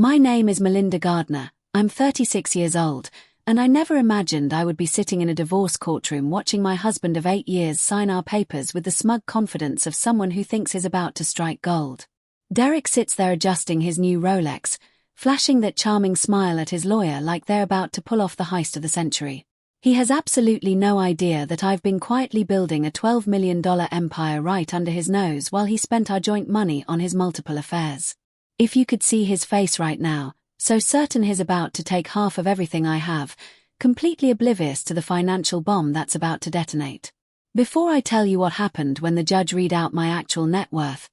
My name is Melinda Gardner, I'm 36 years old, and I never imagined I would be sitting in a divorce courtroom watching my husband of 8 years sign our papers with the smug confidence of someone who thinks he's about to strike gold. Derek sits there adjusting his new Rolex, flashing that charming smile at his lawyer like they're about to pull off the heist of the century. He has absolutely no idea that I've been quietly building a $12 million empire right under his nose while he spent our joint money on his multiple affairs. If you could see his face right now, so certain he's about to take half of everything I have, completely oblivious to the financial bomb that's about to detonate. Before I tell you what happened when the judge read out my actual net worth,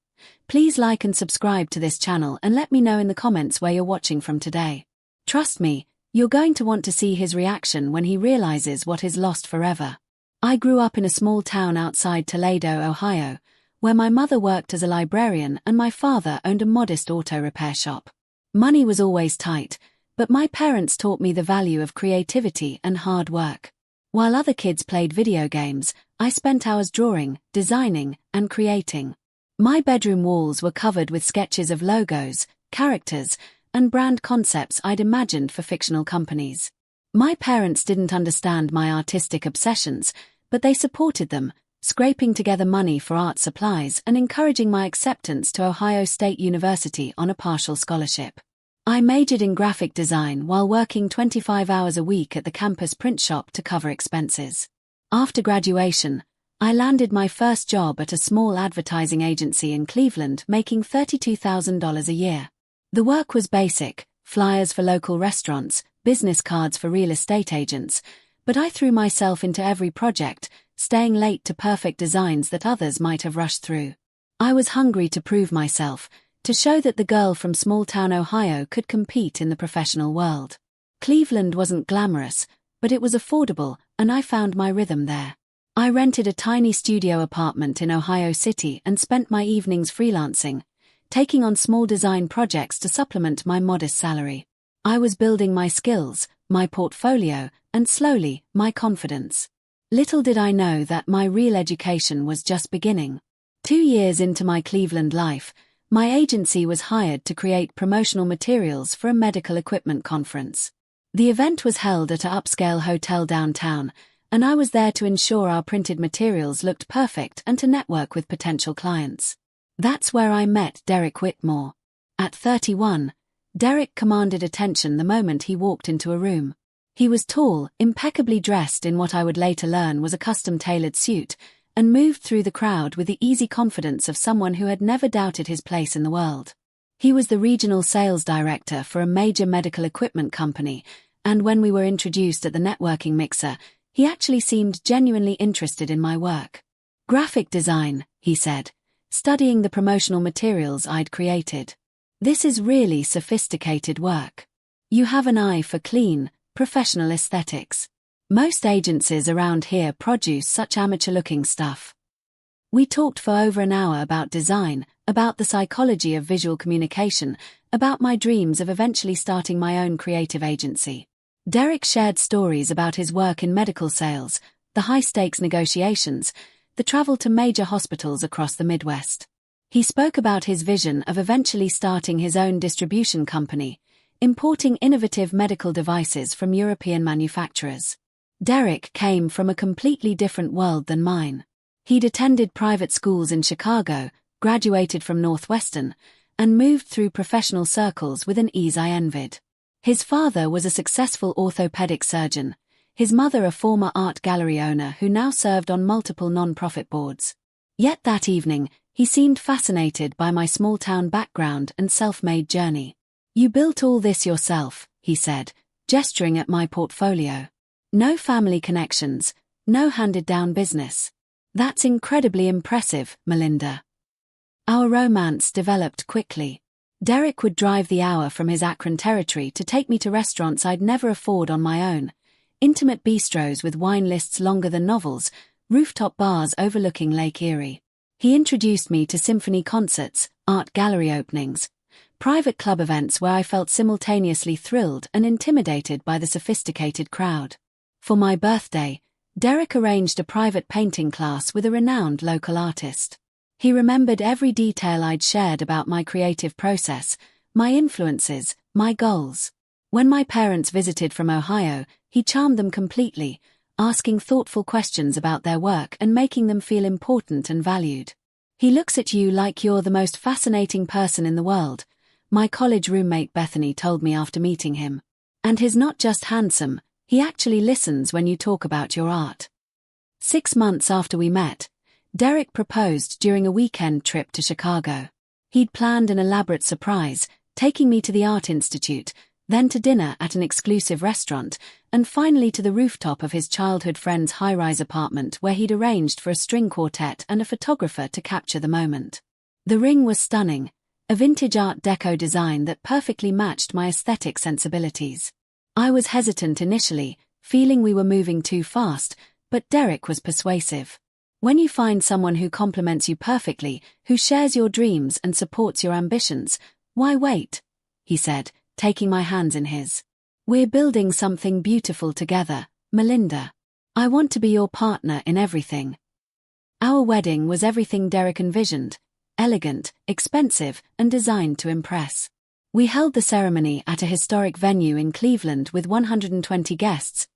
please like and subscribe to this channel and let me know in the comments where you're watching from today. Trust me, you're going to want to see his reaction when he realizes what is lost forever. I grew up in a small town outside Toledo, Ohio, where my mother worked as a librarian and my father owned a modest auto repair shop. Money was always tight, but my parents taught me the value of creativity and hard work. While other kids played video games, I spent hours drawing, designing, and creating. My bedroom walls were covered with sketches of logos, characters, and brand concepts I'd imagined for fictional companies. My parents didn't understand my artistic obsessions, but they supported them, scraping together money for art supplies and encouraging my acceptance to Ohio State University on a partial scholarship. I majored in graphic design while working 25 hours a week at the campus print shop to cover expenses. After graduation, I landed my first job at a small advertising agency in Cleveland, making $32,000 a year. The work was basic, flyers for local restaurants, business cards for real estate agents, but I threw myself into every project, staying late to perfect designs that others might have rushed through. I was hungry to prove myself, to show that the girl from small-town Ohio could compete in the professional world. Cleveland wasn't glamorous, but it was affordable, and I found my rhythm there. I rented a tiny studio apartment in Ohio City and spent my evenings freelancing, taking on small design projects to supplement my modest salary. I was building my skills, my portfolio, and slowly, my confidence. Little did I know that my real education was just beginning. 2 years into my Cleveland life, my agency was hired to create promotional materials for a medical equipment conference. The event was held at an upscale hotel downtown, and I was there to ensure our printed materials looked perfect and to network with potential clients. That's where I met Derek Whitmore. At 31, Derek commanded attention the moment he walked into a room. He was tall, impeccably dressed in what I would later learn was a custom-tailored suit, and moved through the crowd with the easy confidence of someone who had never doubted his place in the world. He was the regional sales director for a major medical equipment company, and when we were introduced at the networking mixer, he actually seemed genuinely interested in my work. "Graphic design," he said, studying the promotional materials I'd created. "This is really sophisticated work. You have an eye for clean, professional aesthetics. Most agencies around here produce such amateur-looking stuff." We talked for over an hour about design, about the psychology of visual communication, about my dreams of eventually starting my own creative agency. Derek shared stories about his work in medical sales, the high-stakes negotiations, the travel to major hospitals across the Midwest. He spoke about his vision of eventually starting his own distribution company, importing innovative medical devices from European manufacturers. Derek came from a completely different world than mine. He'd attended private schools in Chicago, graduated from Northwestern, and moved through professional circles with an ease I envied. His father was a successful orthopedic surgeon, his mother a former art gallery owner who now served on multiple non-profit boards. Yet that evening, he seemed fascinated by my small-town background and self-made journey. "You built all this yourself," he said, gesturing at my portfolio. "No family connections, no handed-down business. That's incredibly impressive, Melinda." Our romance developed quickly. Derek would drive the hour from his Akron territory to take me to restaurants I'd never afford on my own, intimate bistros with wine lists longer than novels, rooftop bars overlooking Lake Erie. He introduced me to symphony concerts, art gallery openings, private club events where I felt simultaneously thrilled and intimidated by the sophisticated crowd. For my birthday, Derek arranged a private painting class with a renowned local artist. He remembered every detail I'd shared about my creative process, my influences, My goals. When my parents visited from Ohio, he charmed them completely, asking thoughtful questions about their work and making them feel important and valued. He looks at you like you're the most fascinating person in the world, my college roommate Bethany told me after meeting him. And he's not just handsome, he actually listens when you talk about your art. 6 months after we met, Derek proposed during a weekend trip to Chicago. He'd planned an elaborate surprise, taking me to the Art Institute, then to dinner at an exclusive restaurant, and finally to the rooftop of his childhood friend's high-rise apartment where he'd arranged for a string quartet and a photographer to capture the moment. The ring was stunning, a vintage Art Deco design that perfectly matched my aesthetic sensibilities. I was hesitant initially, feeling we were moving too fast, but Derek was persuasive. When you find someone who complements you perfectly, who shares your dreams and supports your ambitions, why wait? He said, taking my hands in his. We're building something beautiful together, Melinda. I want to be your partner in everything. Our wedding was everything Derek envisioned, elegant, expensive, and designed to impress. We held the ceremony at a historic venue in Cleveland with 120 guests,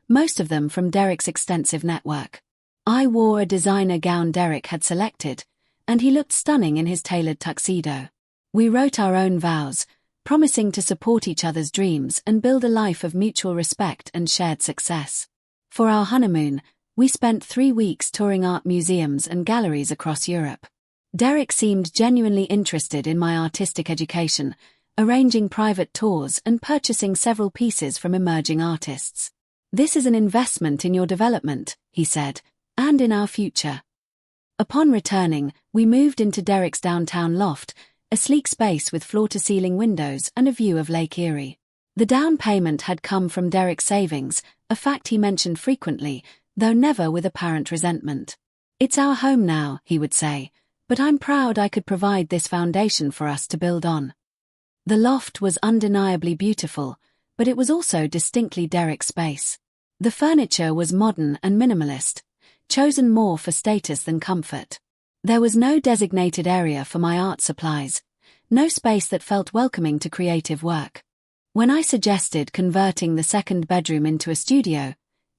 most of them from Derek's extensive network. I wore a designer gown Derek had selected, and he looked stunning in his tailored tuxedo. We wrote our own vows, promising to support each other's dreams and build a life of mutual respect and shared success. For our honeymoon, we spent 3 weeks touring art museums and galleries across Europe. Derek seemed genuinely interested in my artistic education, arranging private tours and purchasing several pieces from emerging artists. This is an investment in your development, he said, and in our future. Upon returning, we moved into Derek's downtown loft, a sleek space with floor-to-ceiling windows and a view of Lake Erie. The down payment had come from Derek's savings, a fact he mentioned frequently, though never with apparent resentment. It's our home now, he would say, but I'm proud I could provide this foundation for us to build on. The loft was undeniably beautiful, but it was also distinctly Derek's space. The furniture was modern and minimalist, chosen more for status than comfort. There was no designated area for my art supplies, no space that felt welcoming to creative work. When I suggested converting the second bedroom into a studio,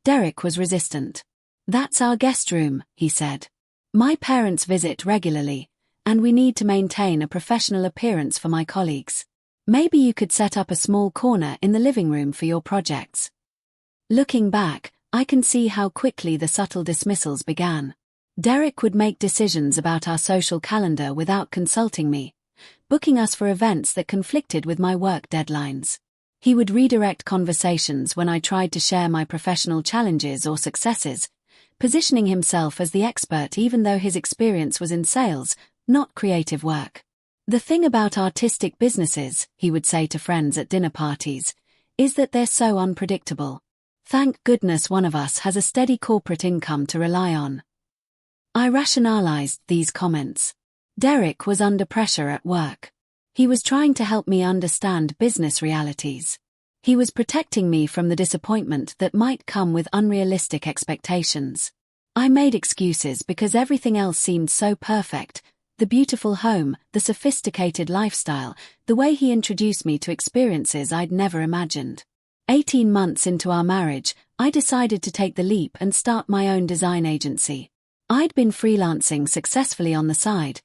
Derek was resistant. That's our guest room, he said. My parents visit regularly, and we need to maintain a professional appearance for my colleagues. Maybe you could set up a small corner in the living room for your projects. Looking back, I can see how quickly the subtle dismissals began. Derek would make decisions about our social calendar without consulting me, booking us for events that conflicted with my work deadlines. He would redirect conversations when I tried to share my professional challenges or successes, positioning himself as the expert even though his experience was in sales, not creative work. The thing about artistic businesses, he would say to friends at dinner parties, is that they're so unpredictable. Thank goodness one of us has a steady corporate income to rely on. I rationalized these comments. Derek was under pressure at work. He was trying to help me understand business realities. He was protecting me from the disappointment that might come with unrealistic expectations. I made excuses because everything else seemed so perfect, the beautiful home, the sophisticated lifestyle, the way he introduced me to experiences I'd never imagined. 18 months into our marriage, I decided to take the leap and start my own design agency. I'd been freelancing successfully on the side,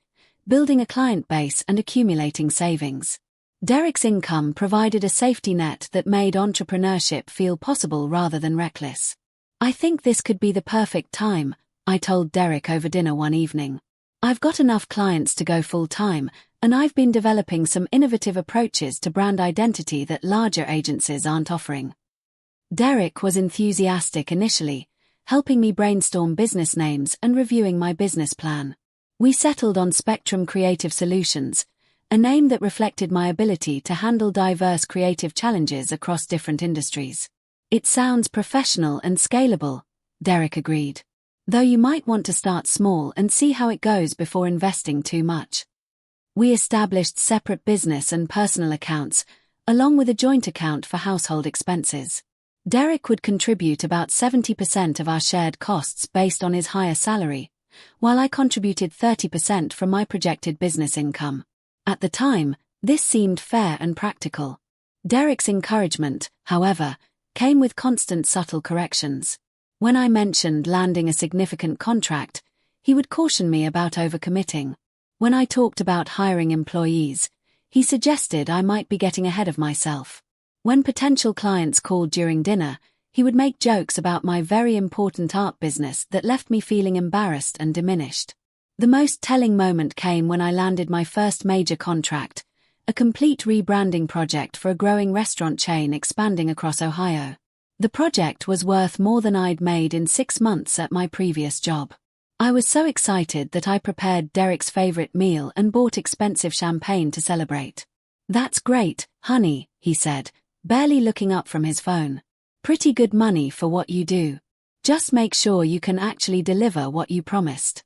building a client base and accumulating savings. Derek's income provided a safety net that made entrepreneurship feel possible rather than reckless. I think this could be the perfect time, I told Derek over dinner one evening. I've got enough clients to go full-time, and I've been developing some innovative approaches to brand identity that larger agencies aren't offering. Derek was enthusiastic initially, helping me brainstorm business names and reviewing my business plan. We settled on Spectrum Creative Solutions, a name that reflected my ability to handle diverse creative challenges across different industries. It sounds professional and scalable, Derek agreed. Though you might want to start small and see how it goes before investing too much. We established separate business and personal accounts, along with a joint account for household expenses. Derek would contribute about 70% of our shared costs based on his higher salary, while I contributed 30% from my projected business income. At the time, this seemed fair and practical. Derek's encouragement, however, came with constant subtle corrections. When I mentioned landing a significant contract, he would caution me about overcommitting. When I talked about hiring employees, he suggested I might be getting ahead of myself. When potential clients called during dinner, he would make jokes about my very important art business that left me feeling embarrassed and diminished. The most telling moment came when I landed my first major contract, a complete rebranding project for a growing restaurant chain expanding across Ohio. The project was worth more than I'd made in 6 months at my previous job. I was so excited that I prepared Derek's favorite meal and bought expensive champagne to celebrate. "That's great, honey," he said, barely looking up from his phone. "Pretty good money for what you do. Just make sure you can actually deliver what you promised."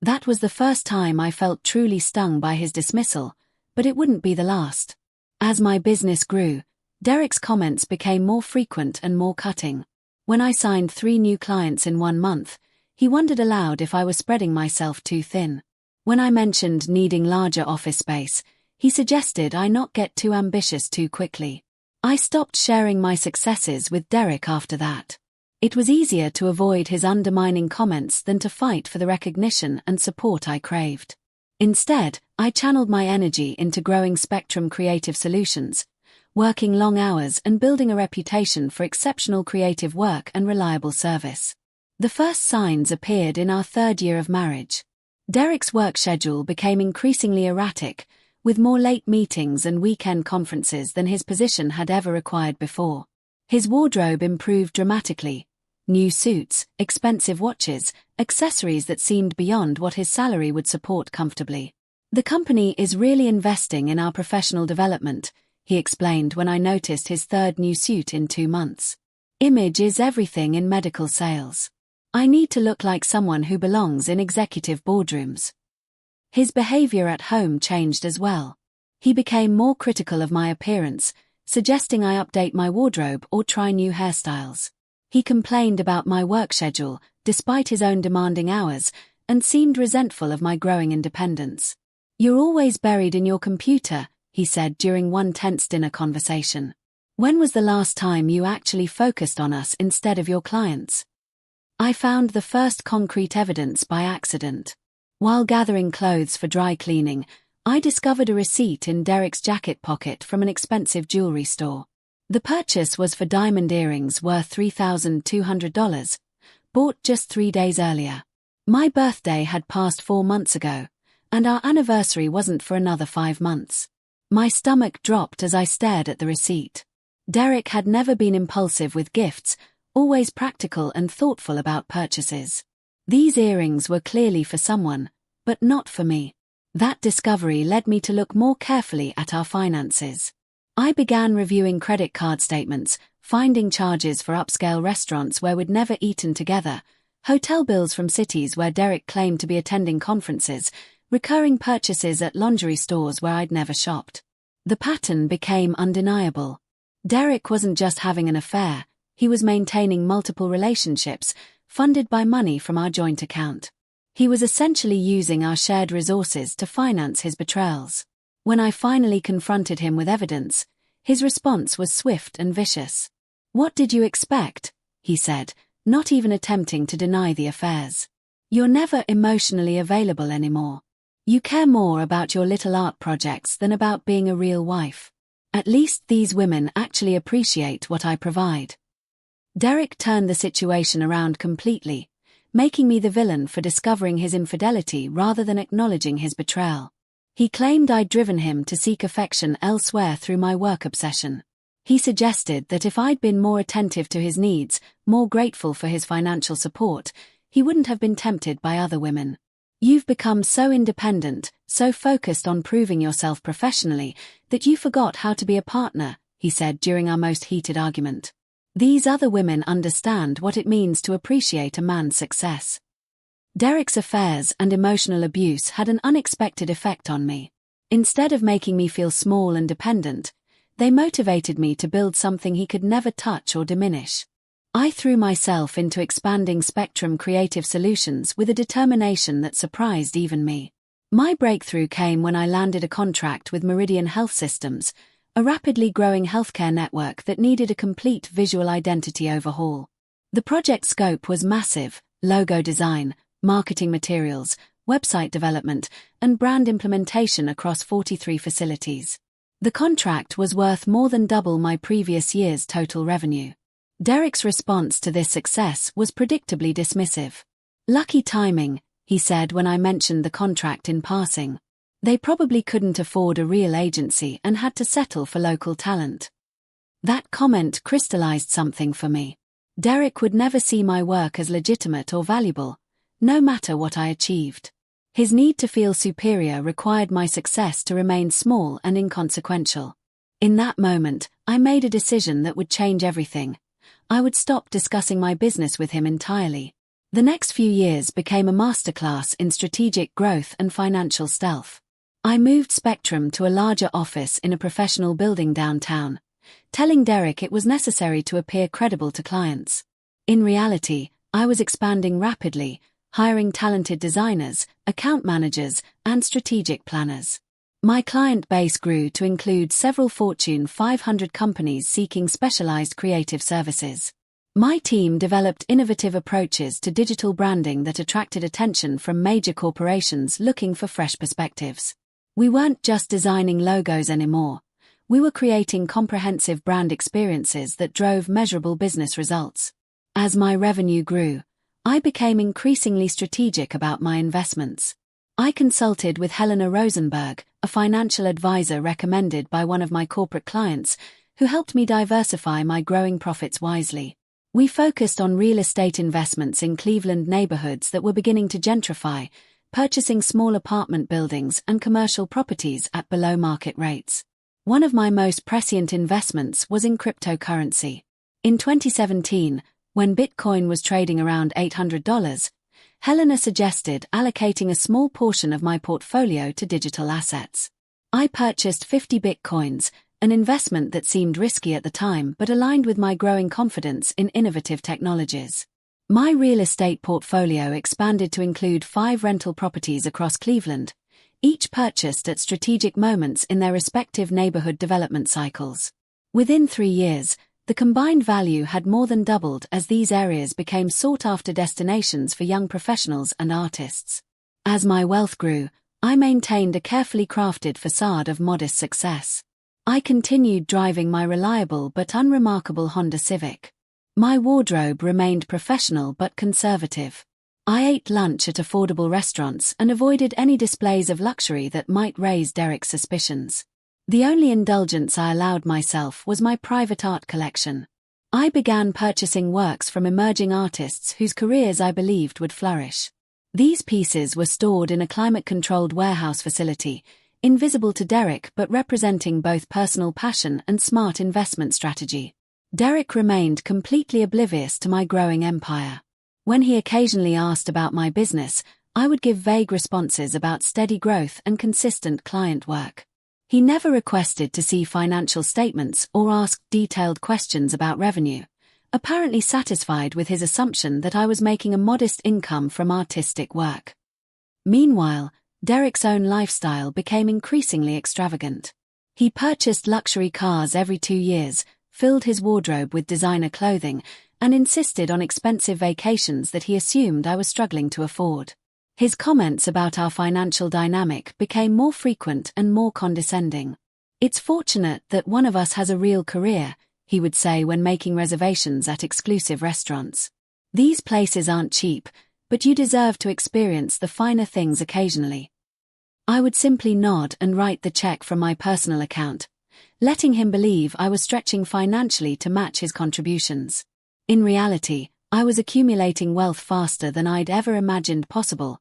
That was the first time I felt truly stung by his dismissal, but it wouldn't be the last. As my business grew, Derek's comments became more frequent and more cutting. When I signed 3 new clients in 1 month, he wondered aloud if I was spreading myself too thin. When I mentioned needing larger office space, he suggested I not get too ambitious too quickly. I stopped sharing my successes with Derek after that. It was easier to avoid his undermining comments than to fight for the recognition and support I craved. Instead, I channeled my energy into growing Spectrum Creative Solutions, working long hours and building a reputation for exceptional creative work and reliable service. The first signs appeared in our 3rd year of marriage. Derek's work schedule became increasingly erratic, with more late meetings and weekend conferences than his position had ever required before. His wardrobe improved dramatically. New suits, expensive watches, accessories that seemed beyond what his salary would support comfortably. "The company is really investing in our professional development," he explained when I noticed his 3rd new suit in 2 months. "Image is everything in medical sales. I need to look like someone who belongs in executive boardrooms." His behavior at home changed as well. He became more critical of my appearance, suggesting I update my wardrobe or try new hairstyles. He complained about my work schedule, despite his own demanding hours, and seemed resentful of my growing independence. "You're always buried in your computer," he said during one tense dinner conversation. "When was the last time you actually focused on us instead of your clients?" I found the first concrete evidence by accident. While gathering clothes for dry cleaning, I discovered a receipt in Derek's jacket pocket from an expensive jewelry store. The purchase was for diamond earrings worth $3,200, bought just 3 days earlier. My birthday had passed 4 months ago, and our anniversary wasn't for another 5 months. My stomach dropped as I stared at the receipt. Derek had never been impulsive with gifts, always practical and thoughtful about purchases. These earrings were clearly for someone, but not for me. That discovery led me to look more carefully at our finances. I began reviewing credit card statements, finding charges for upscale restaurants where we'd never eaten together, hotel bills from cities where Derek claimed to be attending conferences, recurring purchases at lingerie stores where I'd never shopped. The pattern became undeniable. Derek wasn't just having an affair, he was maintaining multiple relationships, funded by money from our joint account. He was essentially using our shared resources to finance his betrayals. When I finally confronted him with evidence, his response was swift and vicious. "What did you expect?" he said, not even attempting to deny the affairs. "You're never emotionally available anymore. You care more about your little art projects than about being a real wife. At least these women actually appreciate what I provide." Derek turned the situation around completely, making me the villain for discovering his infidelity rather than acknowledging his betrayal. He claimed I'd driven him to seek affection elsewhere through my work obsession. He suggested that if I'd been more attentive to his needs, more grateful for his financial support, he wouldn't have been tempted by other women. "You've become so independent, so focused on proving yourself professionally, that you forgot how to be a partner," he said during our most heated argument. "These other women understand what it means to appreciate a man's success." Derek's affairs and emotional abuse had an unexpected effect on me. Instead of making me feel small and dependent, they motivated me to build something he could never touch or diminish. I threw myself into expanding Spectrum Creative Solutions with a determination that surprised even me. My breakthrough came when I landed a contract with Meridian Health Systems, a rapidly growing healthcare network that needed a complete visual identity overhaul. The project scope was massive: logo design, marketing materials, website development, and brand implementation across 43 facilities. The contract was worth more than double my previous year's total revenue. Derek's response to this success was predictably dismissive. "Lucky timing," he said when I mentioned the contract in passing. "They probably couldn't afford a real agency and had to settle for local talent." That comment crystallized something for me. Derek would never see my work as legitimate or valuable, no matter what I achieved. His need to feel superior required my success to remain small and inconsequential. In that moment, I made a decision that would change everything. I would stop discussing my business with him entirely. The next few years became a masterclass in strategic growth and financial stealth. I moved Spectrum to a larger office in a professional building downtown, telling Derek it was necessary to appear credible to clients. In reality, I was expanding rapidly, hiring talented designers, account managers, and strategic planners. My client base grew to include several Fortune 500 companies seeking specialized creative services. My team developed innovative approaches to digital branding that attracted attention from major corporations looking for fresh perspectives. We weren't just designing logos anymore. We were creating comprehensive brand experiences that drove measurable business results. As my revenue grew, I became increasingly strategic about my investments. I consulted with Helena Rosenberg, a financial advisor recommended by one of my corporate clients, who helped me diversify my growing profits wisely. We focused on real estate investments in Cleveland neighborhoods that were beginning to gentrify, purchasing small apartment buildings and commercial properties at below-market rates. One of my most prescient investments was in cryptocurrency. In 2017, when Bitcoin was trading around $800, Helena suggested allocating a small portion of my portfolio to digital assets. I purchased 50 Bitcoins, an investment that seemed risky at the time but aligned with my growing confidence in innovative technologies. My real estate portfolio expanded to include 5 rental properties across Cleveland, each purchased at strategic moments in their respective neighborhood development cycles. Within 3 years, the combined value had more than doubled as these areas became sought-after destinations for young professionals and artists. As my wealth grew, I maintained a carefully crafted facade of modest success. I continued driving my reliable but unremarkable Honda Civic. My wardrobe remained professional but conservative. I ate lunch at affordable restaurants and avoided any displays of luxury that might raise Derek's suspicions. The only indulgence I allowed myself was my private art collection. I began purchasing works from emerging artists whose careers I believed would flourish. These pieces were stored in a climate-controlled warehouse facility, invisible to Derek but representing both personal passion and smart investment strategy. Derek remained completely oblivious to my growing empire. When he occasionally asked about my business, I would give vague responses about steady growth and consistent client work. He never requested to see financial statements or asked detailed questions about revenue, apparently satisfied with his assumption that I was making a modest income from artistic work. Meanwhile, Derek's own lifestyle became increasingly extravagant. He purchased luxury cars every 2 years, filled his wardrobe with designer clothing, and insisted on expensive vacations that he assumed I was struggling to afford. His comments about our financial dynamic became more frequent and more condescending. "It's fortunate that one of us has a real career," he would say when making reservations at exclusive restaurants. "These places aren't cheap, but you deserve to experience the finer things occasionally." I would simply nod and write the check from my personal account, letting him believe I was stretching financially to match his contributions. In reality, I was accumulating wealth faster than I'd ever imagined possible,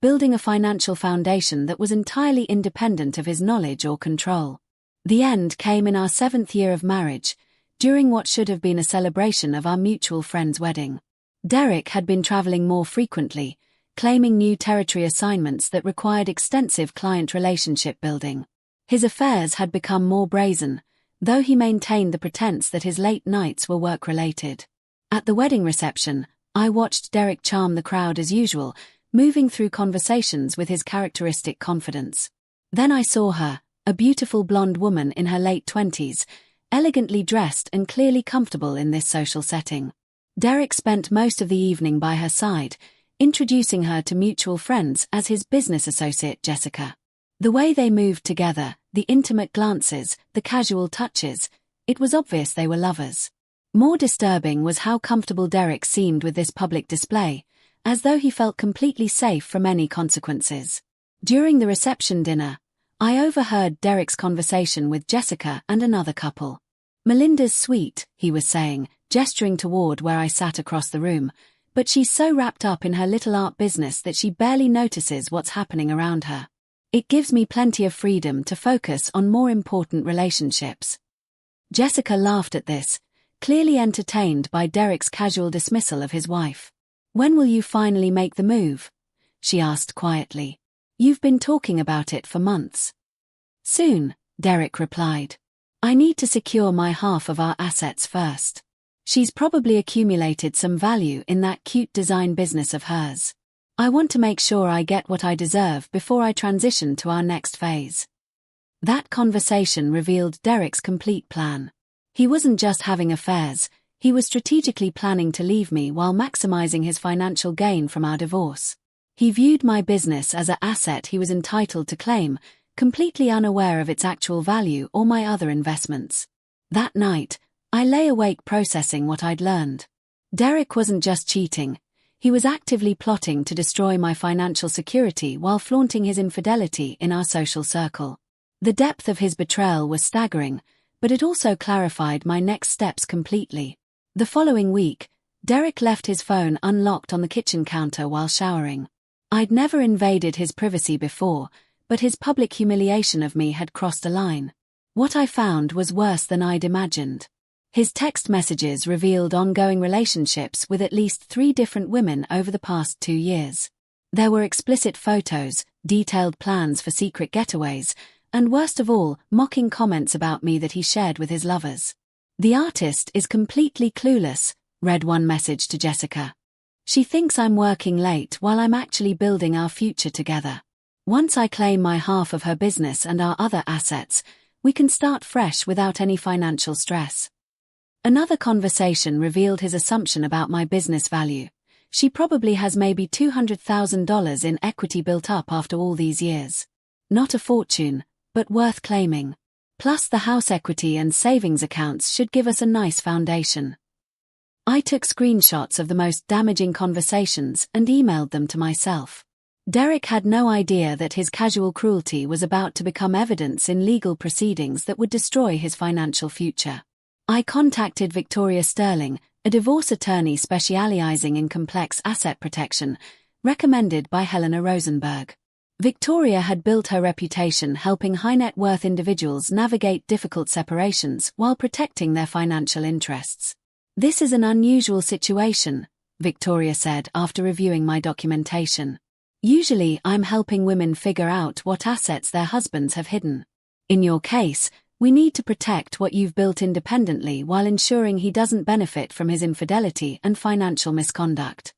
building a financial foundation that was entirely independent of his knowledge or control. The end came in our 7th year of marriage, during what should have been a celebration of our mutual friend's wedding. Derek had been traveling more frequently, claiming new territory assignments that required extensive client relationship building. His affairs had become more brazen, though he maintained the pretense that his late nights were work-related. At the wedding reception, I watched Derek charm the crowd as usual, moving through conversations with his characteristic confidence. Then I saw her, a beautiful blonde woman in her late 20s, elegantly dressed and clearly comfortable in this social setting. Derek spent most of the evening by her side, introducing her to mutual friends as his business associate Jessica. The way they moved together, the intimate glances, the casual touches, it was obvious they were lovers. More disturbing was how comfortable Derek seemed with this public display, as though he felt completely safe from any consequences. During the reception dinner, I overheard Derek's conversation with Jessica and another couple. "Melinda's sweet," he was saying, gesturing toward where I sat across the room, "but she's so wrapped up in her little art business that she barely notices what's happening around her. It gives me plenty of freedom to focus on more important relationships." Jessica laughed at this, clearly entertained by Derek's casual dismissal of his wife. "When will you finally make the move?" she asked quietly. "You've been talking about it for months." "Soon," Derek replied. "I need to secure my half of our assets first. She's probably accumulated some value in that cute design business of hers. I want to make sure I get what I deserve before I transition to our next phase." That conversation revealed Derek's complete plan. He wasn't just having affairs, he was strategically planning to leave me while maximizing his financial gain from our divorce. He viewed my business as an asset he was entitled to claim, completely unaware of its actual value or my other investments. That night, I lay awake processing what I'd learned. Derek wasn't just cheating, he was actively plotting to destroy my financial security while flaunting his infidelity in our social circle. The depth of his betrayal was staggering, but it also clarified my next steps completely. The following week, Derek left his phone unlocked on the kitchen counter while showering. I'd never invaded his privacy before, but his public humiliation of me had crossed a line. What I found was worse than I'd imagined. His text messages revealed ongoing relationships with at least 3 different women over the past 2 years. There were explicit photos, detailed plans for secret getaways, and worst of all, mocking comments about me that he shared with his lovers. "The artist is completely clueless," read one message to Jessica. "She thinks I'm working late while I'm actually building our future together. Once I claim my half of her business and our other assets, we can start fresh without any financial stress." Another conversation revealed his assumption about my business value. "She probably has maybe $200,000 in equity built up after all these years. Not a fortune, but worth claiming. Plus the house equity and savings accounts should give us a nice foundation." I took screenshots of the most damaging conversations and emailed them to myself. Derek had no idea that his casual cruelty was about to become evidence in legal proceedings that would destroy his financial future. I contacted Victoria Sterling, a divorce attorney specializing in complex asset protection, recommended by Helena Rosenberg. Victoria had built her reputation helping high-net-worth individuals navigate difficult separations while protecting their financial interests. "This is an unusual situation," Victoria said after reviewing my documentation. "Usually I'm helping women figure out what assets their husbands have hidden. In your case, we need to protect what you've built independently while ensuring he doesn't benefit from his infidelity and financial misconduct."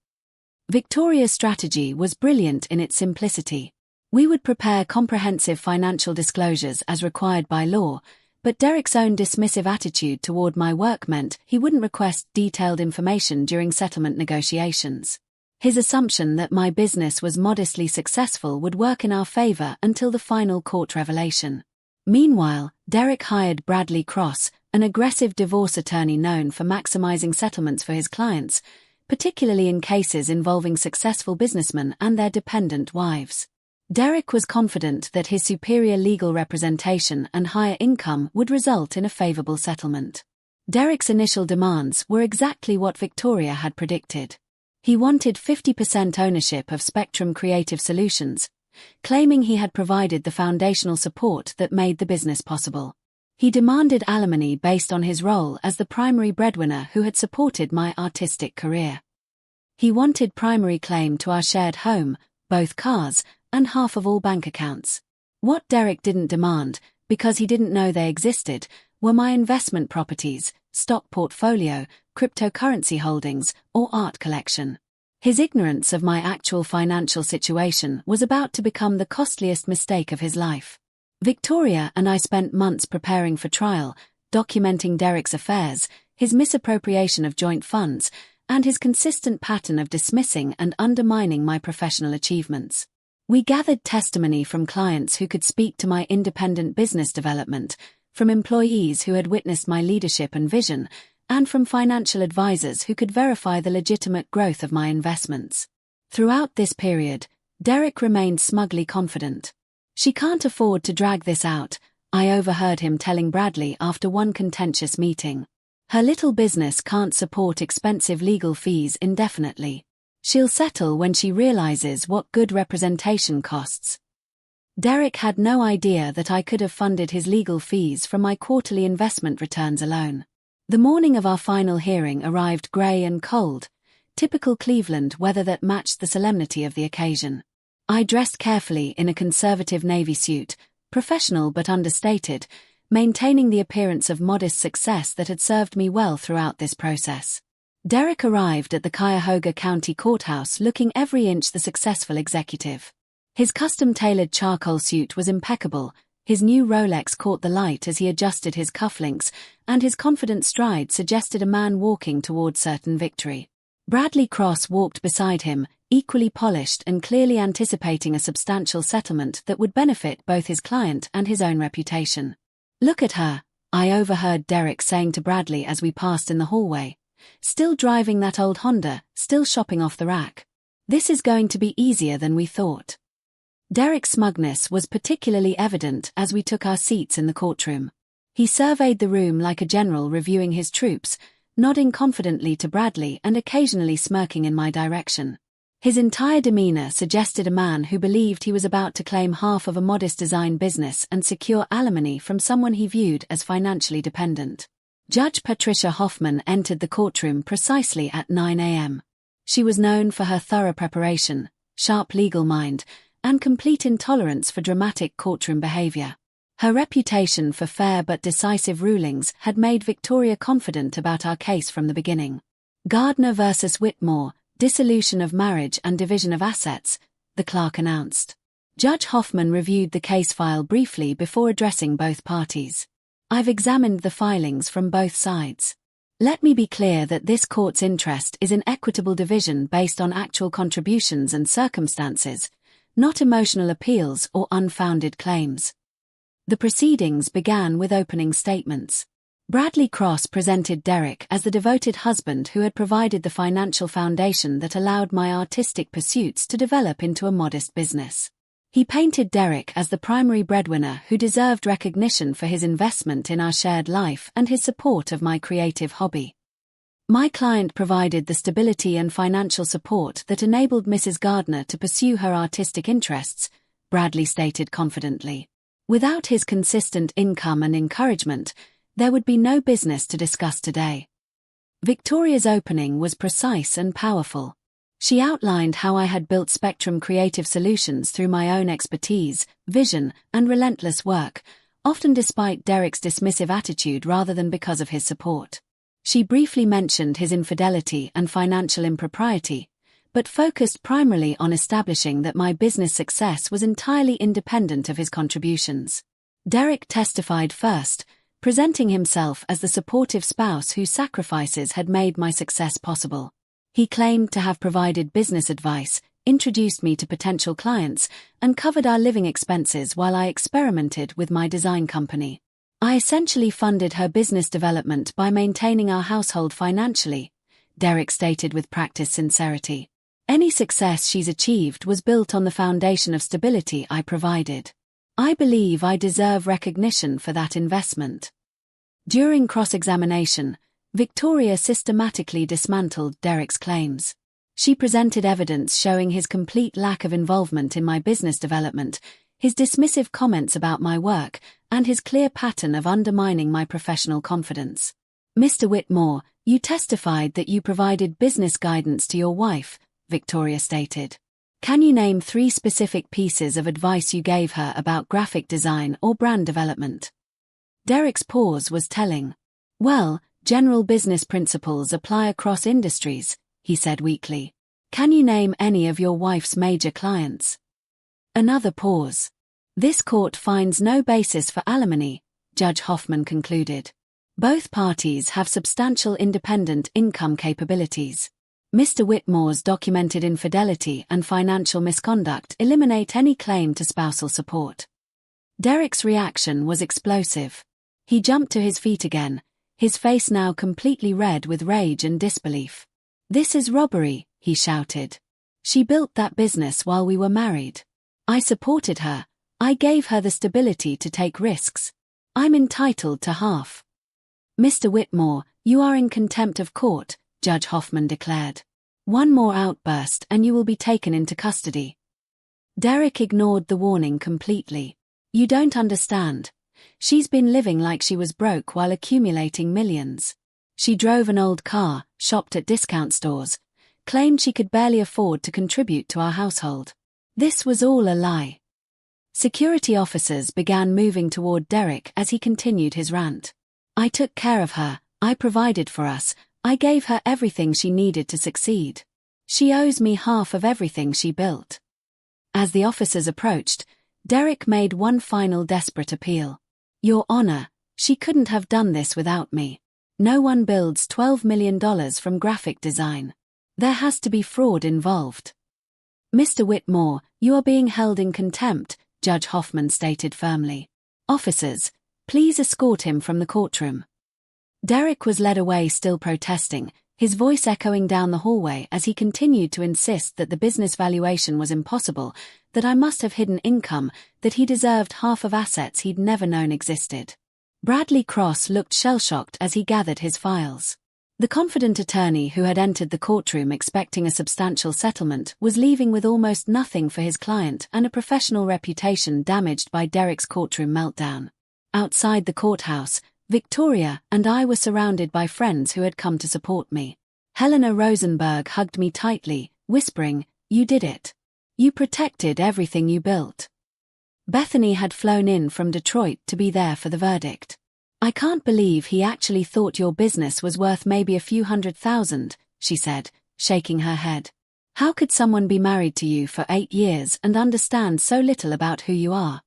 Victoria's strategy was brilliant in its simplicity. We would prepare comprehensive financial disclosures as required by law, but Derek's own dismissive attitude toward my work meant he wouldn't request detailed information during settlement negotiations. His assumption that my business was modestly successful would work in our favor until the final court revelation. Meanwhile, Derek hired Bradley Cross, an aggressive divorce attorney known for maximizing settlements for his clients, particularly in cases involving successful businessmen and their dependent wives. Derek was confident that his superior legal representation and higher income would result in a favorable settlement. Derek's initial demands were exactly what Victoria had predicted. He wanted 50% ownership of Spectrum Creative Solutions, claiming he had provided the foundational support that made the business possible. He demanded alimony based on his role as the primary breadwinner who had supported my artistic career. He wanted primary claim to our shared home, both cars, and half of all bank accounts. What Derek didn't demand, because he didn't know they existed, were my investment properties, stock portfolio, cryptocurrency holdings, or art collection. His ignorance of my actual financial situation was about to become the costliest mistake of his life. Victoria and I spent months preparing for trial, documenting Derek's affairs, his misappropriation of joint funds, and his consistent pattern of dismissing and undermining my professional achievements. We gathered testimony from clients who could speak to my independent business development, from employees who had witnessed my leadership and vision, and from financial advisors who could verify the legitimate growth of my investments. Throughout this period, Derek remained smugly confident. "She can't afford to drag this out," I overheard him telling Bradley after one contentious meeting. "Her little business can't support expensive legal fees indefinitely. She'll settle when she realizes what good representation costs." Derek had no idea that I could have funded his legal fees from my quarterly investment returns alone. The morning of our final hearing arrived grey and cold, typical Cleveland weather that matched the solemnity of the occasion. I dressed carefully in a conservative navy suit, professional but understated, maintaining the appearance of modest success that had served me well throughout this process. Derek arrived at the Cuyahoga County Courthouse looking every inch the successful executive. His custom-tailored charcoal suit was impeccable, his new Rolex caught the light as he adjusted his cufflinks, and his confident stride suggested a man walking toward certain victory. Bradley Cross walked beside him, equally polished and clearly anticipating a substantial settlement that would benefit both his client and his own reputation. "Look at her," I overheard Derek saying to Bradley as we passed in the hallway. "Still driving that old Honda, still shopping off the rack. This is going to be easier than we thought." Derek's smugness was particularly evident as we took our seats in the courtroom. He surveyed the room like a general reviewing his troops, nodding confidently to Bradley and occasionally smirking in my direction. His entire demeanor suggested a man who believed he was about to claim half of a modest design business and secure alimony from someone he viewed as financially dependent. Judge Patricia Hoffman entered the courtroom precisely at 9 a.m. She was known for her thorough preparation, sharp legal mind, and complete intolerance for dramatic courtroom behavior. Her reputation for fair but decisive rulings had made Victoria confident about our case from the beginning. "Gardner versus Whitmore, dissolution of marriage and division of assets," the clerk announced. Judge Hoffman reviewed the case file briefly before addressing both parties. "I've examined the filings from both sides. Let me be clear that this court's interest is in equitable division based on actual contributions and circumstances, not emotional appeals or unfounded claims." The proceedings began with opening statements. Bradley Cross presented Derek as the devoted husband who had provided the financial foundation that allowed my artistic pursuits to develop into a modest business. He painted Derek as the primary breadwinner who deserved recognition for his investment in our shared life and his support of my creative hobby. My client provided the stability and financial support that enabled Mrs. Gardner to pursue her artistic interests, Bradley stated confidently. Without his consistent income and encouragement, there would be no business to discuss today. Victoria's opening was precise and powerful. She outlined how I had built Spectrum Creative Solutions through my own expertise, vision, and relentless work, often despite Derek's dismissive attitude rather than because of his support. She briefly mentioned his infidelity and financial impropriety, but focused primarily on establishing that my business success was entirely independent of his contributions. Derek testified first, presenting himself as the supportive spouse whose sacrifices had made my success possible. He claimed to have provided business advice, introduced me to potential clients, and covered our living expenses while I experimented with my design company. "I essentially funded her business development by maintaining our household financially," Derek stated with practiced sincerity. "Any success she's achieved was built on the foundation of stability I provided. I believe I deserve recognition for that investment." During cross-examination, Victoria systematically dismantled Derek's claims. She presented evidence showing his complete lack of involvement in my business development, his dismissive comments about my work, and his clear pattern of undermining my professional confidence. "Mr. Whitmore, you testified that you provided business guidance to your wife," Victoria stated. "Can you name 3 specific pieces of advice you gave her about graphic design or brand development?" Derek's pause was telling. "Well, general business principles apply across industries," he said weakly. "Can you name any of your wife's major clients?" Another pause. This court finds no basis for alimony, Judge Hoffman concluded. Both parties have substantial independent income capabilities. Mr. Whitmore's documented infidelity and financial misconduct eliminate any claim to spousal support. Derek's reaction was explosive. He jumped to his feet again, his face now completely red with rage and disbelief. "This is robbery," he shouted. "She built that business while we were married. I supported her. I gave her the stability to take risks. I'm entitled to half." "Mr. Whitmore, you are in contempt of court," Judge Hoffman declared. "One more outburst and you will be taken into custody." Derek ignored the warning completely. "You don't understand. She's been living like she was broke while accumulating millions. She drove an old car, shopped at discount stores, claimed she could barely afford to contribute to our household. This was all a lie." Security officers began moving toward Derek as he continued his rant. "I took care of her, I provided for us, I gave her everything she needed to succeed. She owes me half of everything she built." As the officers approached, Derek made one final desperate appeal. "Your Honor, she couldn't have done this without me. No one builds $12 million from graphic design. There has to be fraud involved." "Mr. Whitmore, you are being held in contempt," Judge Hoffman stated firmly. "Officers, please escort him from the courtroom." Derek was led away, still protesting, his voice echoing down the hallway as he continued to insist that the business valuation was impossible, that I must have hidden income, that he deserved half of assets he'd never known existed. Bradley Cross looked shell-shocked as he gathered his files. The confident attorney who had entered the courtroom expecting a substantial settlement was leaving with almost nothing for his client and a professional reputation damaged by Derek's courtroom meltdown. Outside the courthouse, Victoria and I were surrounded by friends who had come to support me. Helena Rosenberg hugged me tightly, whispering, "You did it. You protected everything you built." Bethany had flown in from Detroit to be there for the verdict. "I can't believe he actually thought your business was worth maybe a few $100,000, she said, shaking her head. "How could someone be married to you for 8 years and understand so little about who you are?"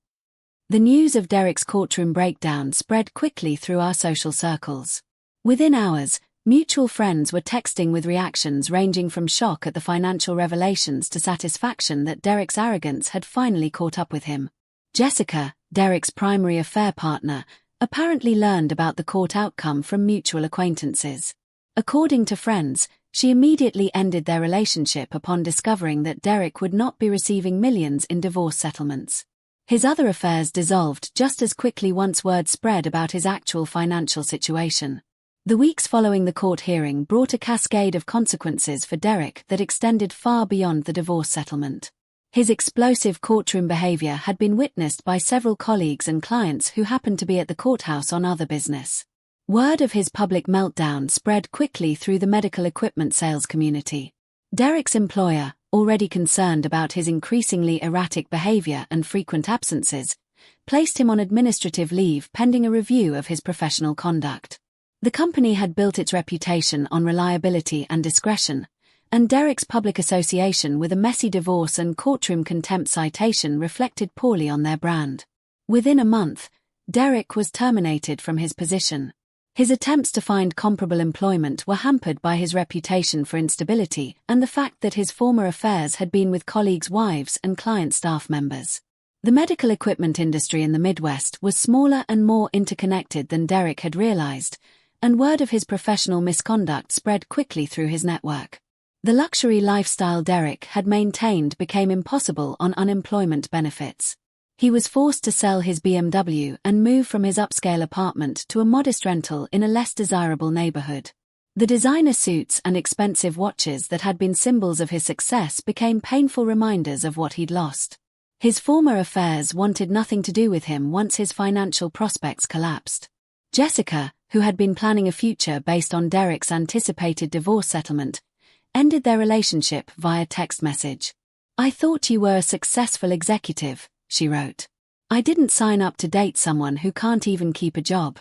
The news of Derek's courtroom breakdown spread quickly through our social circles. Within hours, mutual friends were texting with reactions ranging from shock at the financial revelations to satisfaction that Derek's arrogance had finally caught up with him. Jessica, Derek's primary affair partner, apparently learned about the court outcome from mutual acquaintances. According to friends, she immediately ended their relationship upon discovering that Derek would not be receiving millions in divorce settlements. His other affairs dissolved just as quickly once word spread about his actual financial situation. The weeks following the court hearing brought a cascade of consequences for Derek that extended far beyond the divorce settlement. His explosive courtroom behavior had been witnessed by several colleagues and clients who happened to be at the courthouse on other business. Word of his public meltdown spread quickly through the medical equipment sales community. Derek's employer, already concerned about his increasingly erratic behavior and frequent absences, placed him on administrative leave pending a review of his professional conduct. The company had built its reputation on reliability and discretion, and Derek's public association with a messy divorce and courtroom contempt citation reflected poorly on their brand. Within a month, Derek was terminated from his position. His attempts to find comparable employment were hampered by his reputation for instability and the fact that his former affairs had been with colleagues' wives and client staff members. The medical equipment industry in the Midwest was smaller and more interconnected than Derek had realized, and word of his professional misconduct spread quickly through his network. The luxury lifestyle Derek had maintained became impossible on unemployment benefits. He was forced to sell his BMW and move from his upscale apartment to a modest rental in a less desirable neighborhood. The designer suits and expensive watches that had been symbols of his success became painful reminders of what he'd lost. His former affairs wanted nothing to do with him once his financial prospects collapsed. Jessica, who had been planning a future based on Derek's anticipated divorce settlement, ended their relationship via text message. "I thought you were a successful executive," she wrote. "I didn't sign up to date someone who can't even keep a job."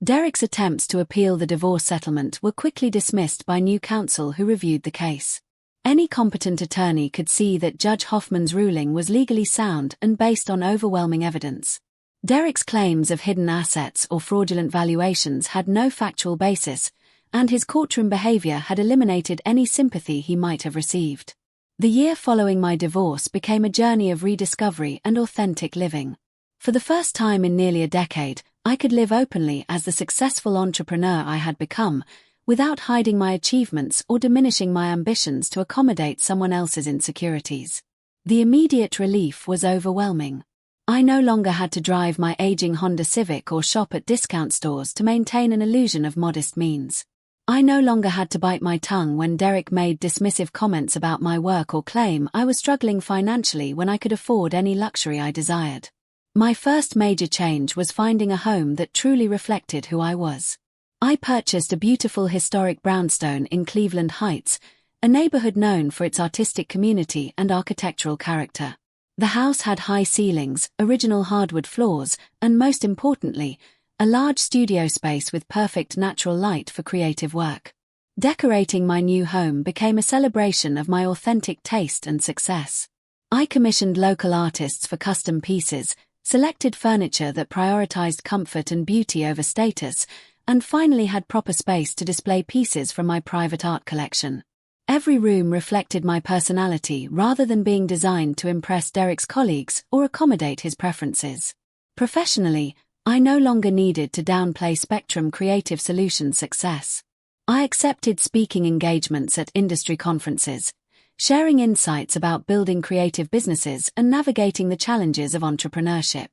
Derek's attempts to appeal the divorce settlement were quickly dismissed by new counsel who reviewed the case. Any competent attorney could see that Judge Hoffman's ruling was legally sound and based on overwhelming evidence. Derek's claims of hidden assets or fraudulent valuations had no factual basis, and his courtroom behavior had eliminated any sympathy he might have received. The year following my divorce became a journey of rediscovery and authentic living. For the first time in nearly a decade, I could live openly as the successful entrepreneur I had become, without hiding my achievements or diminishing my ambitions to accommodate someone else's insecurities. The immediate relief was overwhelming. I no longer had to drive my aging Honda Civic or shop at discount stores to maintain an illusion of modest means. I no longer had to bite my tongue when Derek made dismissive comments about my work or claim I was struggling financially when I could afford any luxury I desired. My first major change was finding a home that truly reflected who I was. I purchased a beautiful historic brownstone in Cleveland Heights, a neighborhood known for its artistic community and architectural character. The house had high ceilings, original hardwood floors, and most importantly, a large studio space with perfect natural light for creative work. Decorating my new home became a celebration of my authentic taste and success. I commissioned local artists for custom pieces, selected furniture that prioritized comfort and beauty over status, and finally had proper space to display pieces from my private art collection. Every room reflected my personality rather than being designed to impress Derek's colleagues or accommodate his preferences. Professionally, I no longer needed to downplay Spectrum Creative Solutions' success. I accepted speaking engagements at industry conferences, sharing insights about building creative businesses and navigating the challenges of entrepreneurship.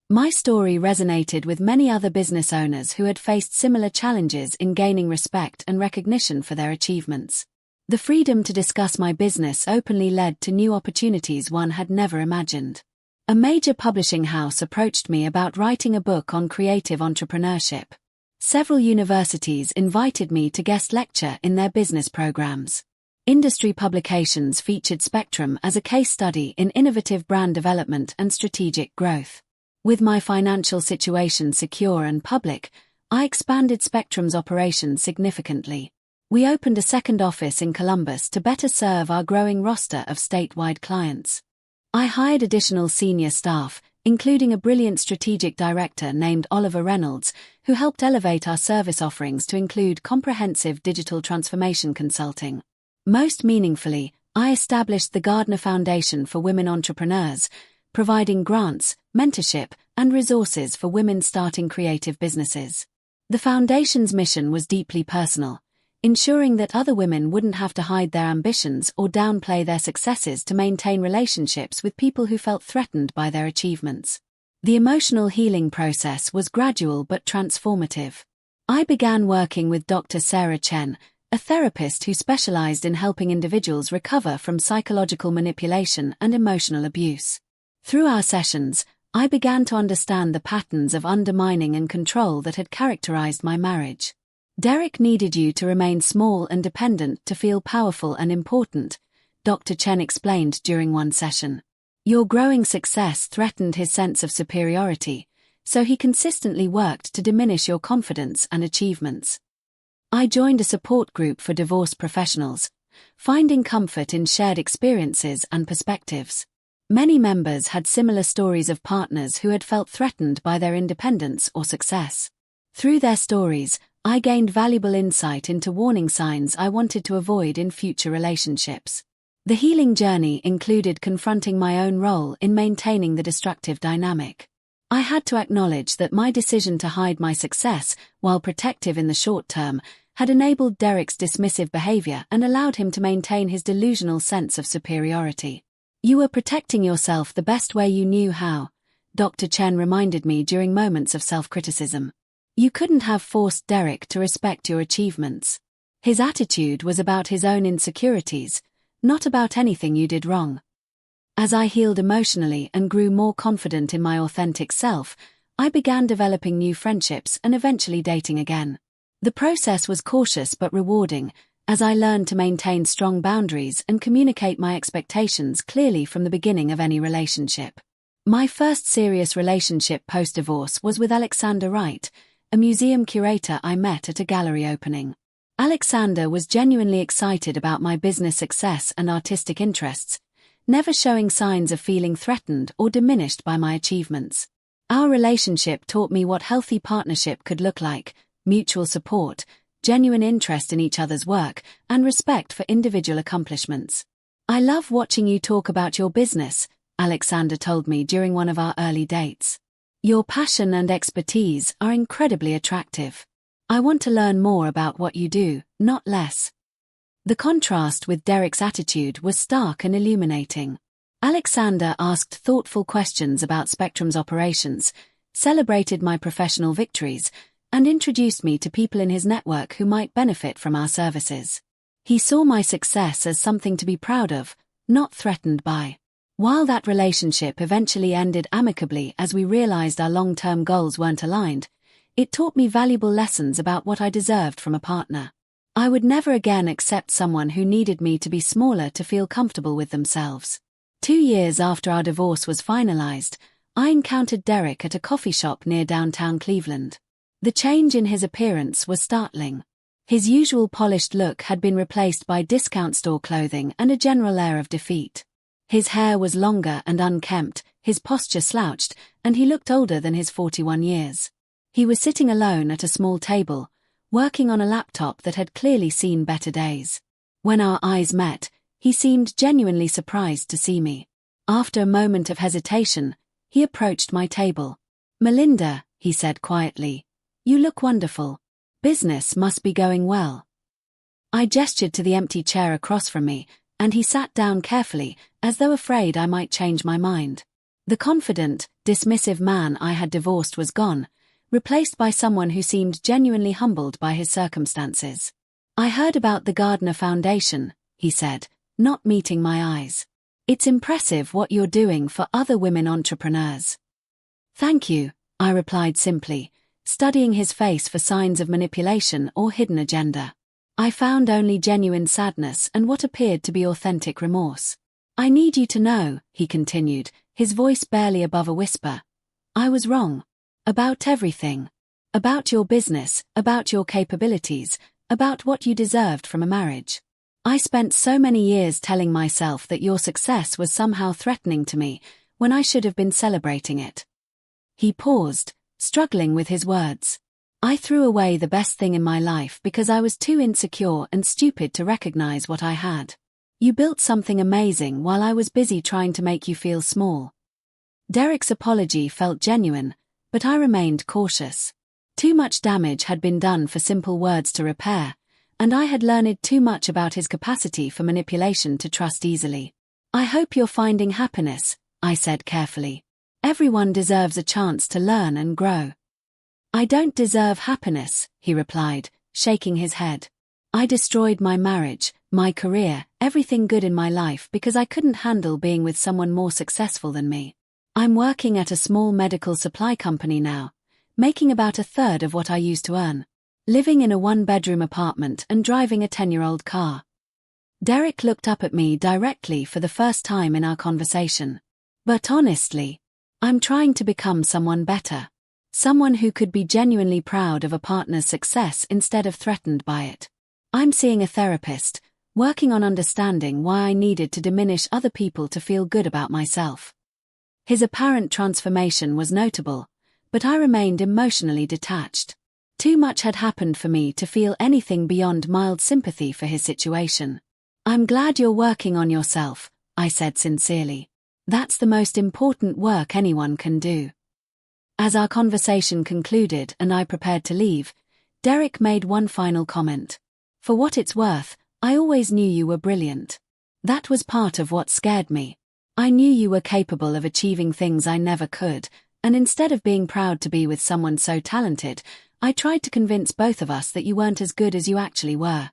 My story resonated with many other business owners who had faced similar challenges in gaining respect and recognition for their achievements. The freedom to discuss my business openly led to new opportunities one had never imagined. A major publishing house approached me about writing a book on creative entrepreneurship. Several universities invited me to guest lecture in their business programs. Industry publications featured Spectrum as a case study in innovative brand development and strategic growth. With my financial situation secure and public, I expanded Spectrum's operations significantly. We opened a second office in Columbus to better serve our growing roster of statewide clients. I hired additional senior staff, including a brilliant strategic director named Oliver Reynolds, who helped elevate our service offerings to include comprehensive digital transformation consulting. Most meaningfully, I established the Gardner Foundation for Women Entrepreneurs, providing grants, mentorship, and resources for women starting creative businesses. The foundation's mission was deeply personal, ensuring that other women wouldn't have to hide their ambitions or downplay their successes to maintain relationships with people who felt threatened by their achievements. The emotional healing process was gradual but transformative. I began working with Dr. Sarah Chen, a therapist who specialized in helping individuals recover from psychological manipulation and emotional abuse. Through our sessions, I began to understand the patterns of undermining and control that had characterized my marriage. Derek needed you to remain small and dependent to feel powerful and important, Dr. Chen explained during one session. Your growing success threatened his sense of superiority, so he consistently worked to diminish your confidence and achievements. I joined a support group for divorce professionals, finding comfort in shared experiences and perspectives. Many members had similar stories of partners who had felt threatened by their independence or success. Through their stories, I gained valuable insight into warning signs I wanted to avoid in future relationships. The healing journey included confronting my own role in maintaining the destructive dynamic. I had to acknowledge that my decision to hide my success, while protective in the short term, had enabled Derek's dismissive behavior and allowed him to maintain his delusional sense of superiority. You were protecting yourself the best way you knew how, Dr. Chen reminded me during moments of self-criticism. You couldn't have forced Derek to respect your achievements. His attitude was about his own insecurities, not about anything you did wrong. As I healed emotionally and grew more confident in my authentic self, I began developing new friendships and eventually dating again. The process was cautious but rewarding, as I learned to maintain strong boundaries and communicate my expectations clearly from the beginning of any relationship. My first serious relationship post-divorce was with Alexander Wright, a museum curator I met at a gallery opening. Alexander was genuinely excited about my business success and artistic interests, never showing signs of feeling threatened or diminished by my achievements. Our relationship taught me what healthy partnership could look like: mutual support, genuine interest in each other's work, and respect for individual accomplishments. "I love watching you talk about your business," Alexander told me during one of our early dates. "Your passion and expertise are incredibly attractive. I want to learn more about what you do, not less." The contrast with Derek's attitude was stark and illuminating. Alexander asked thoughtful questions about Spectrum's operations, celebrated my professional victories, and introduced me to people in his network who might benefit from our services. He saw my success as something to be proud of, not threatened by. While that relationship eventually ended amicably as we realized our long-term goals weren't aligned, it taught me valuable lessons about what I deserved from a partner. I would never again accept someone who needed me to be smaller to feel comfortable with themselves. 2 years after our divorce was finalized, I encountered Derek at a coffee shop near downtown Cleveland. The change in his appearance was startling. His usual polished look had been replaced by discount store clothing and a general air of defeat. His hair was longer and unkempt, his posture slouched, and he looked older than his 41 years. He was sitting alone at a small table, working on a laptop that had clearly seen better days. When our eyes met, he seemed genuinely surprised to see me. After a moment of hesitation, he approached my table. "Melinda," he said quietly, "you look wonderful. Business must be going well." I gestured to the empty chair across from me, and he sat down carefully, as though afraid I might change my mind. The confident, dismissive man I had divorced was gone, replaced by someone who seemed genuinely humbled by his circumstances. "I heard about the Gardner Foundation," he said, not meeting my eyes. "It's impressive what you're doing for other women entrepreneurs." "Thank you," I replied simply, studying his face for signs of manipulation or hidden agenda. I found only genuine sadness and what appeared to be authentic remorse. "I need you to know," he continued, his voice barely above a whisper. "I was wrong. About everything. About your business, about your capabilities, about what you deserved from a marriage. I spent so many years telling myself that your success was somehow threatening to me, when I should have been celebrating it." He paused, struggling with his words. "I threw away the best thing in my life because I was too insecure and stupid to recognize what I had. You built something amazing while I was busy trying to make you feel small." Derek's apology felt genuine, but I remained cautious. Too much damage had been done for simple words to repair, and I had learned too much about his capacity for manipulation to trust easily. "I hope you're finding happiness," I said carefully. "Everyone deserves a chance to learn and grow." "I don't deserve happiness," he replied, shaking his head. "I destroyed my marriage, my career, everything good in my life because I couldn't handle being with someone more successful than me. I'm working at a small medical supply company now, making about a third of what I used to earn, living in a 1-bedroom apartment and driving a 10-year-old car." Derek looked up at me directly for the first time in our conversation. "But honestly, I'm trying to become someone better. Someone who could be genuinely proud of a partner's success instead of threatened by it. I'm seeing a therapist, working on understanding why I needed to diminish other people to feel good about myself." His apparent transformation was notable, but I remained emotionally detached. Too much had happened for me to feel anything beyond mild sympathy for his situation. "I'm glad you're working on yourself," I said sincerely. "That's the most important work anyone can do." As our conversation concluded and I prepared to leave, Derek made one final comment. "For what it's worth, I always knew you were brilliant. That was part of what scared me. I knew you were capable of achieving things I never could, and instead of being proud to be with someone so talented, I tried to convince both of us that you weren't as good as you actually were."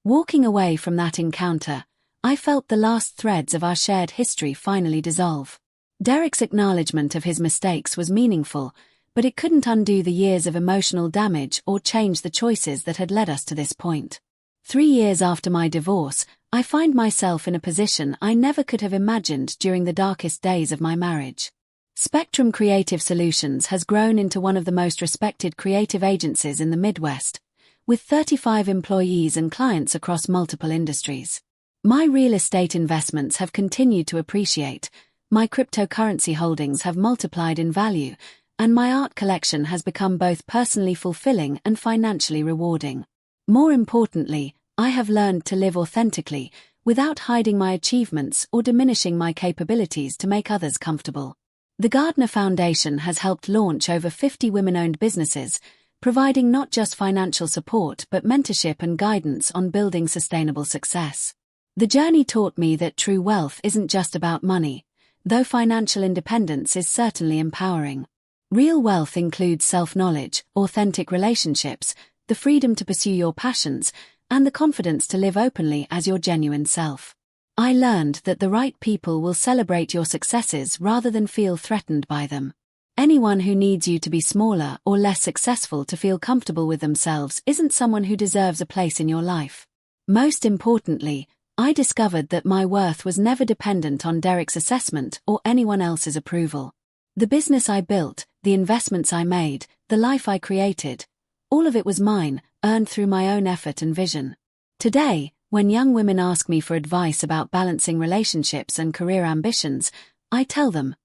Walking away from that encounter, I felt the last threads of our shared history finally dissolve. Derek's acknowledgement of his mistakes was meaningful, but it couldn't undo the years of emotional damage or change the choices that had led us to this point. 3 years after my divorce, I find myself in a position I never could have imagined during the darkest days of my marriage. Spectrum Creative Solutions has grown into one of the most respected creative agencies in the Midwest, with 35 employees and clients across multiple industries. My real estate investments have continued to appreciate, my cryptocurrency holdings have multiplied in value, and my art collection has become both personally fulfilling and financially rewarding. More importantly, I have learned to live authentically, without hiding my achievements or diminishing my capabilities to make others comfortable. The Gardner Foundation has helped launch over 50 women-owned businesses, providing not just financial support but mentorship and guidance on building sustainable success. The journey taught me that true wealth isn't just about money, though financial independence is certainly empowering. Real wealth includes self-knowledge, authentic relationships, the freedom to pursue your passions, and the confidence to live openly as your genuine self. I learned that the right people will celebrate your successes rather than feel threatened by them. Anyone who needs you to be smaller or less successful to feel comfortable with themselves isn't someone who deserves a place in your life. Most importantly, I discovered that my worth was never dependent on Derek's assessment or anyone else's approval. The business I built, the investments I made, the life I created, all of it was mine, earned through my own effort and vision. Today, when young women ask me for advice about balancing relationships and career ambitions, I tell them,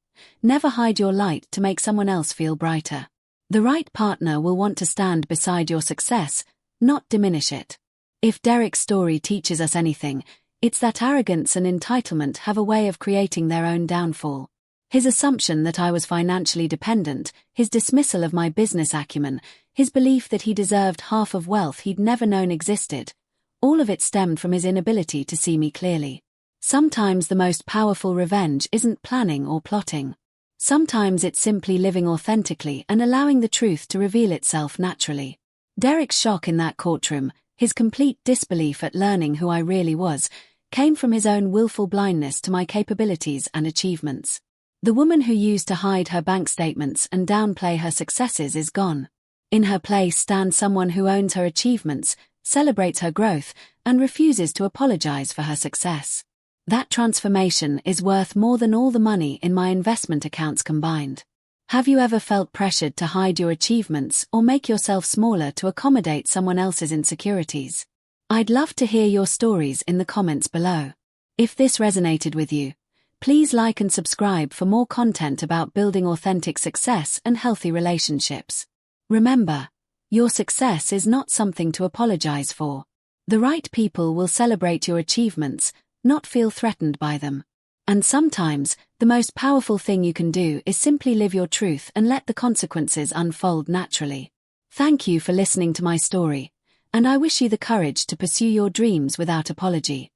never hide your light to make someone else feel brighter. The right partner will want to stand beside your success, not diminish it. If Derek's story teaches us anything, it's that arrogance and entitlement have a way of creating their own downfall. His assumption that I was financially dependent, his dismissal of my business acumen, his belief that he deserved half of wealth he'd never known existed, all of it stemmed from his inability to see me clearly. Sometimes the most powerful revenge isn't planning or plotting. Sometimes it's simply living authentically and allowing the truth to reveal itself naturally. Derek's shock in that courtroom, his complete disbelief at learning who I really was, came from his own willful blindness to my capabilities and achievements. The woman who used to hide her bank statements and downplay her successes is gone. In her place stands someone who owns her achievements, celebrates her growth, and refuses to apologize for her success. That transformation is worth more than all the money in my investment accounts combined. Have you ever felt pressured to hide your achievements or make yourself smaller to accommodate someone else's insecurities? I'd love to hear your stories in the comments below. If this resonated with you, please like and subscribe for more content about building authentic success and healthy relationships. Remember, your success is not something to apologize for. The right people will celebrate your achievements, not feel threatened by them. And sometimes, the most powerful thing you can do is simply live your truth and let the consequences unfold naturally. Thank you for listening to my story, and I wish you the courage to pursue your dreams without apology.